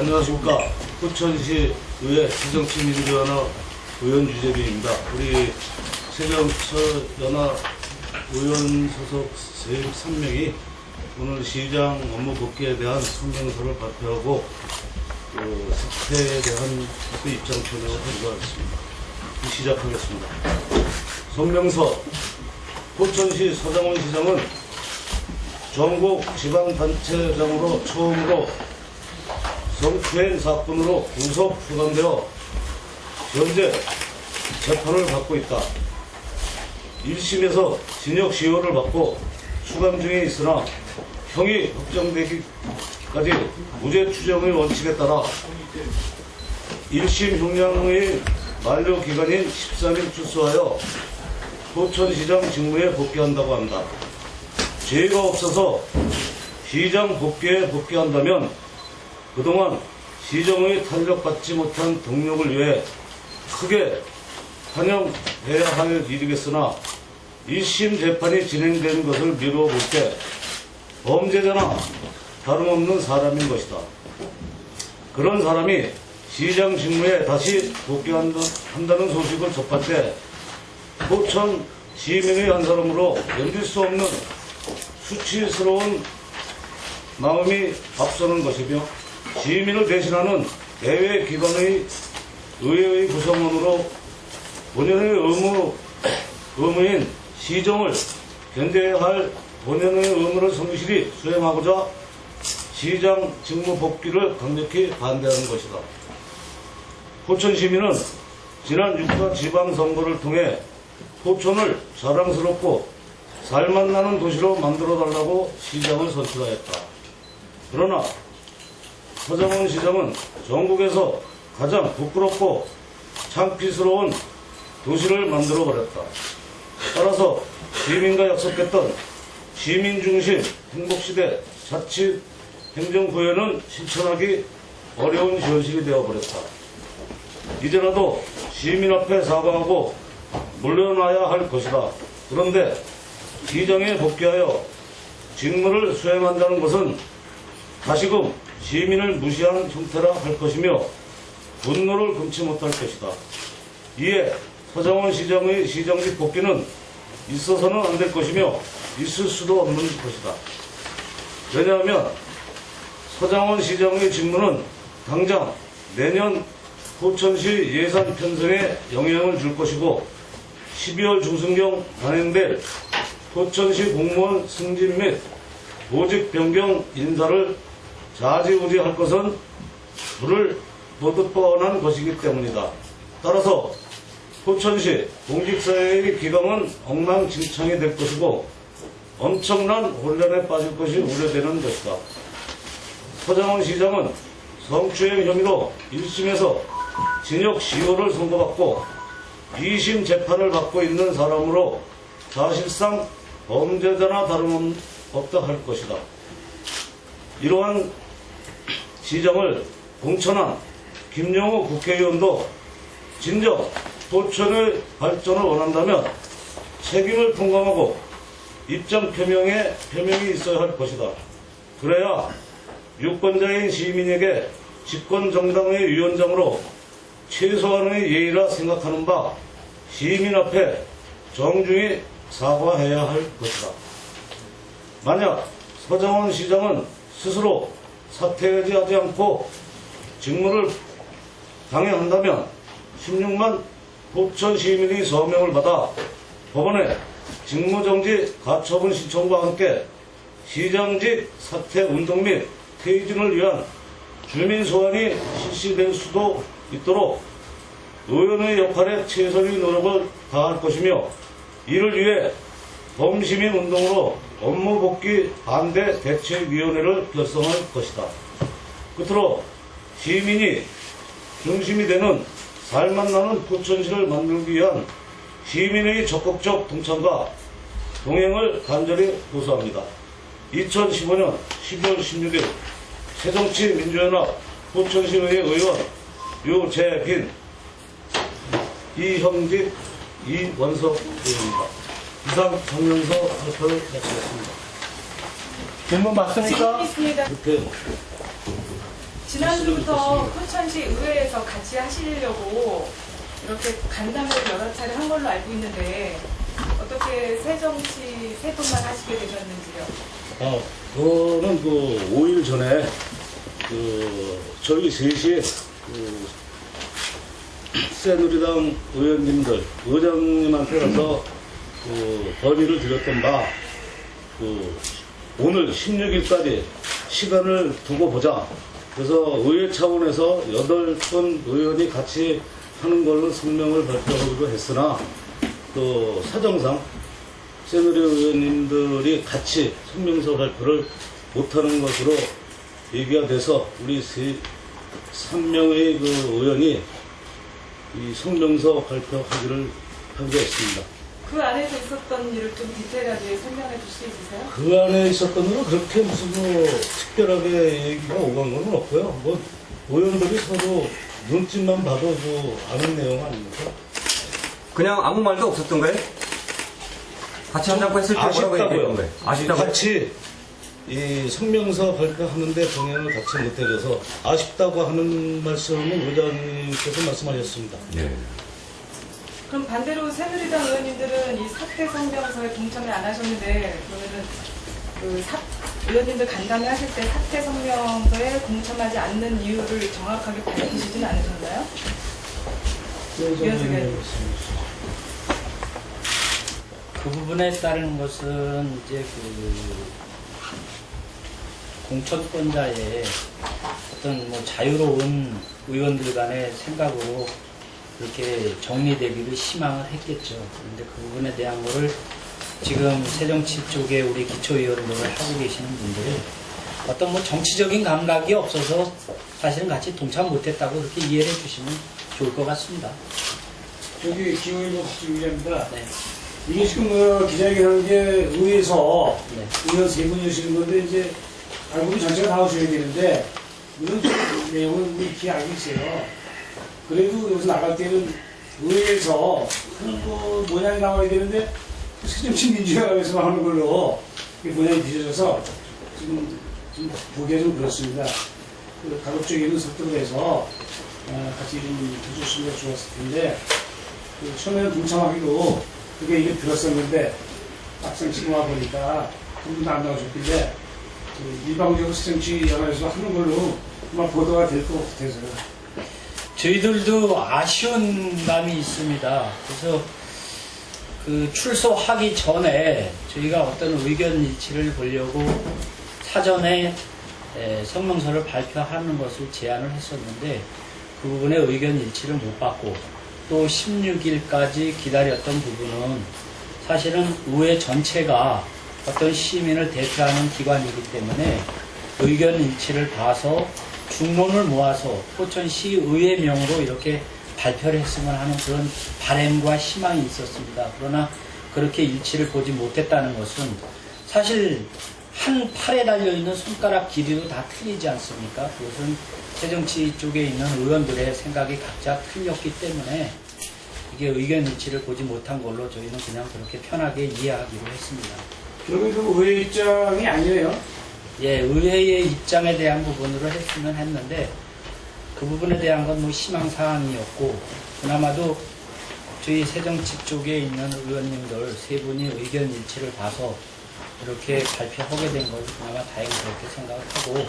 안녕하십니까. 포천시 의회 새정치민주연합 의원 유재빈입니다. 우리 새정치연합 의원 소속 3명이 오늘 시장 업무 복귀에 대한 성명서를 발표하고 사태에 대한 입장 표명을 해주었습니다. 시작하겠습니다. 성명서. 포천시 서장훈 시장은 전국 지방단체장으로 처음으로 성추행 사건으로 구속 수감되어 현재 재판을 받고 있다. 1심에서 징역 10월을 받고 수감 중에 있으나 형이 확정되기까지 무죄 추정의 원칙에 따라 1심 형량의 만료 기간인 13일 출소하여 포천시장 직무에 복귀한다고 한다. 죄가 없어서 시장 복귀에 복귀한다면 그동안 시정의 탄력받지 못한 동력을 위해 크게 환영해야 할 일이겠으나 1심 재판이 진행되는 것을 미루어 볼 때 범죄자나 다름없는 사람인 것이다. 그런 사람이 시장 직무에 다시 복귀한다는 소식을 접할 때 포천 시민의 한 사람으로 견딜 수 없는 수치스러운 마음이 앞서는 것이며 시민을 대신하는 대외 기관의 의회의 구성원으로 본연의 의무인 시정을 견뎌야 할 본연의 의무를 성실히 수행하고자 시장 직무 복귀를 강력히 반대하는 것이다. 포천 시민은 지난 6차 지방선거를 통해 포천을 자랑스럽고 살맛나는 도시로 만들어달라고 시장을 선출하였다. 그러나 서장훈 시장은 전국에서 가장 부끄럽고 창피스러운 도시를 만들어버렸다. 따라서 시민과 약속했던 시민중심 행복시대 자치 행정구현은 실천하기 어려운 현실이 되어버렸다. 이제라도 시민 앞에 사과하고 물러나야 할 것이다. 그런데 시장에 복귀하여 직무를 수행한다는 것은 다시금 시민을 무시한 형태라 할 것이며 분노를 금치 못할 것이다. 이에 서장훈 시장의 시장직 복귀는 있어서는 안 될 것이며 있을 수도 없는 것이다. 왜냐하면 서장훈 시장의 직무는 당장 내년 포천시 예산 편성에 영향을 줄 것이고 12월 중순경 단행될 포천시 공무원 승진 및 보직 변경 인사를 좌지우지할 것은 불을 보듯 뻔한 것이기 때문이다. 따라서 포천시 공직사회의 기강은 엉망진창이 될 것이고 엄청난 혼란에 빠질 것이 우려되는 것이다. 서장훈 시장은 성추행 혐의로 1심에서 징역 10월을 선고받고 2심 재판을 받고 있는 사람으로 사실상 범죄자나 다름없다 할 것이다. 이러한 시장을 공천한 김영우 국회의원도 진정 포천의 발전을 원한다면 책임을 통감하고 입장 표명이 있어야 할 것이다. 그래야 유권자인 시민에게 집권정당의 위원장으로 최소한의 예의라 생각하는 바 시민 앞에 정중히 사과해야 할 것이다. 만약 서장훈 시장은 스스로 사퇴하지 않고 직무를 강행한다면 16만 포천 시민의 서명을 받아 법원에 직무정지 가처분 신청과 함께 시장직 사퇴 운동 및 퇴진을 위한 주민 소환이 실시될 수도 있도록 의원의 역할에 최선의 노력을 다할 것이며 이를 위해 범시민 운동으로 업무 복귀 반대 대책위원회를 결성할 것이다. 끝으로 시민이 중심이 되는 살맛나는 포천시를 만들기 위한 시민의 적극적 동참과 동행을 간절히 호소합니다. 2015년 12월 16일 새정치민주연합 포천시의회 의원 유재빈, 이형직, 이원석 의원입니다. 이상 성명서 발표를 마치겠습니다. 질문 맞습니까? 있습니다. 이렇게 지난주부터 포천시 의회에서 같이 하시려고 이렇게 간담회를 여러 차례 한 걸로 알고 있는데 어떻게 세정시 세 분만 하시게 되셨는지요? 저는 5일 전에 저희 셋이 새누리당 의원님들, 의장님한테 가서 건의를 드렸던 바, 오늘 16일까지 시간을 두고 보자. 그래서 의회 차원에서 8분 의원이 같이 하는 걸로 성명을 발표하기로 했으나, 또 사정상 새누리 의원님들이 같이 성명서 발표를 못하는 것으로 얘기가 돼서 우리 3명의 의원이 이 성명서 발표하기로 하기로 했습니다. 그 안에서 있었던 일을 좀 디테일하게 설명해 주실 수 있으세요? 그 안에 있었던 일은 그렇게 무슨 특별하게 얘기가 오간 건 없고요. 의원들이 서로 눈짓만 봐도 아는 내용 아닙니까? 그냥 아무 말도 없었던 거예요? 같이 한다고 했을 때 뭐라고 얘기했던 거예요? 아쉽다고요? 같이 이 성명서 발표하는데 동행을 같이 못해줘서 아쉽다고 하는 말씀은 의장님께서 말씀하셨습니다. 네. 그럼 반대로 새누리당 의원님들은 이 사퇴 성명서에 동참을 안 하셨는데 그러면은 의원님들 간담회 하실 때 사퇴 성명서에 동참하지 않는 이유를 정확하게 밝히시진 않으셨나요? 그 부분에 따르는 것은 이제 공천권자의 어떤 자유로운 의원들 간의 생각으로 그렇게 정리되기를 희망을 했겠죠. 그런데 그 부분에 대한 거를 지금 새정치 쪽에 우리 기초의원들을 하고 계시는 분들이 어떤 정치적인 감각이 없어서 사실은 같이 동참 못했다고 그렇게 이해를 해주시면 좋을 것 같습니다. 저기 기호일보 박준기자입니다. 네. 이게 지금 기자회견하는 게 의회에서 네. 의원 세 분이 오시는 건데 이제 알고 보면 전체가 나오셔야 되는데 이런 내용은 우리 귀에 알고 있어요. 그래도 여기서 나갈 때는 의회에서 하는 거 모양이 나와야 되는데 새정치민주연합에서 하는 걸로 모양이 뒤져져서 지금 좀 보기가 좀 그렇습니다. 가급적이면 속도로 해서 같이 좀 해주시면 좋았을 텐데 처음에는 동참하기도 그게 이게 들었었는데 막상 지금 와보니까 그분도 안 나오셨길래 일방적으로 새정치연합에서 하는 걸로 아마 보도가 될 것 같아서요. 저희들도 아쉬운 감이 있습니다. 그래서 출소하기 전에 저희가 어떤 의견 일치를 보려고 사전에 성명서를 발표하는 것을 제안을 했었는데 그 부분에 의견 일치를 못 받고 또 16일까지 기다렸던 부분은 사실은 의회 전체가 어떤 시민을 대표하는 기관이기 때문에 의견 일치를 봐서 중론을 모아서 포천시 의회명으로 이렇게 발표를 했으면 하는 그런 바람과 희망이 있었습니다. 그러나 그렇게 일치를 보지 못했다는 것은 사실 한 팔에 달려있는 손가락 길이도 다 틀리지 않습니까? 그것은 새정치 쪽에 있는 의원들의 생각이 각자 틀렸기 때문에 이게 의견 일치를 보지 못한 걸로 저희는 그냥 그렇게 편하게 이해하기로 했습니다. 결국은 의회 입장이 아니에요. 예, 의회의 입장에 대한 부분으로 했으면 했는데 그 부분에 대한 건 희망사항이었고 그나마도 저희 새정치 쪽에 있는 의원님들 세 분이 의견 일치를 봐서 이렇게 발표하게 된 것을 그나마 다행스럽게 생각을 하고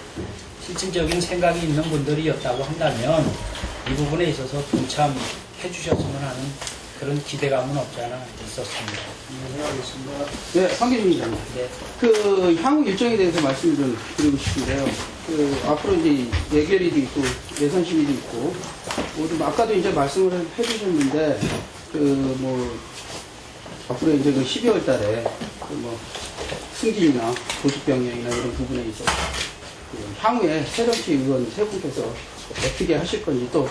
실질적인 생각이 있는 분들이었다고 한다면 이 부분에 있어서 동참해 주셨으면 하는 그런 기대감은 없지 않아 있었습니다. 생각하겠습니다. 네, 황기준 기자님. 네. 향후 일정에 대해서 말씀을 좀 드리고 싶은데요. 앞으로 이제 예결위도 있고, 예선심의도 있고, 좀 아까도 이제 말씀을 해주셨는데, 앞으로 이제 12월 달에, 승진이나 보직변경이나 이런 부분에 있어서, 향후에 새정치 의원 세 분께서 어떻게 하실 건지 또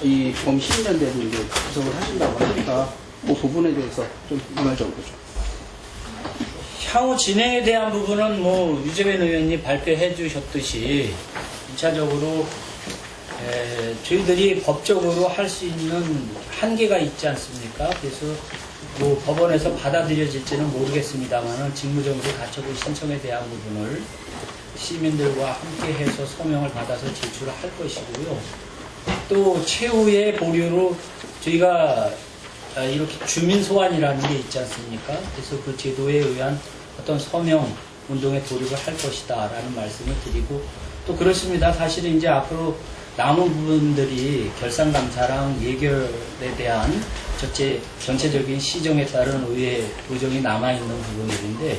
이 범 10년대도 이제 구성을 하신다고 하니까 그 부분에 대해서 좀 말 좀 보죠. 향후 진행에 대한 부분은 유재ben 의원님 발표해 주셨듯이 1차적으로 저희들이 법적으로 할 수 있는 한계가 있지 않습니까? 그래서 법원에서 받아들여질지는 모르겠습니다만 직무정지 가처분 신청에 대한 부분을 시민들과 함께 해서 서명을 받아서 제출을 할 것이고요. 또 최후의 보류로 저희가 이렇게 주민 소환이라는 게 있지 않습니까? 그래서 그 제도에 의한 어떤 서명 운동에 돌입을 할 것이다 라는 말씀을 드리고, 또 그렇습니다. 사실은 이제 앞으로 남은 부분들이 결산감사랑 예결에 대한 전체적인 시정에 따른 의회 의정이 남아있는 부분들인데,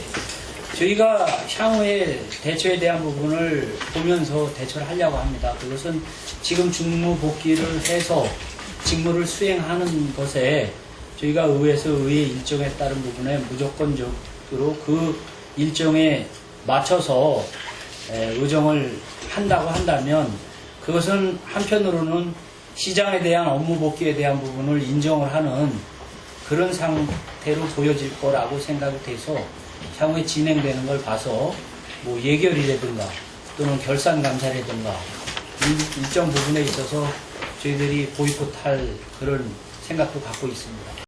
저희가 향후에 대처에 대한 부분을 보면서 대처를 하려고 합니다. 그것은 지금 직무 복귀를 해서 직무를 수행하는 것에 저희가 의회에서 의회 일정에 따른 부분에 무조건적으로 그 일정에 맞춰서 의정을 한다고 한다면, 그것은 한편으로는 시장에 대한 업무 복귀에 대한 부분을 인정을 하는 그런 상태로 보여질 거라고 생각이 돼서 향후에 진행되는 걸 봐서 뭐 예결이라든가 또는 결산감사라든가 일정 부분에 있어서 저희들이 보이콧할 그런 생각도 갖고 있습니다.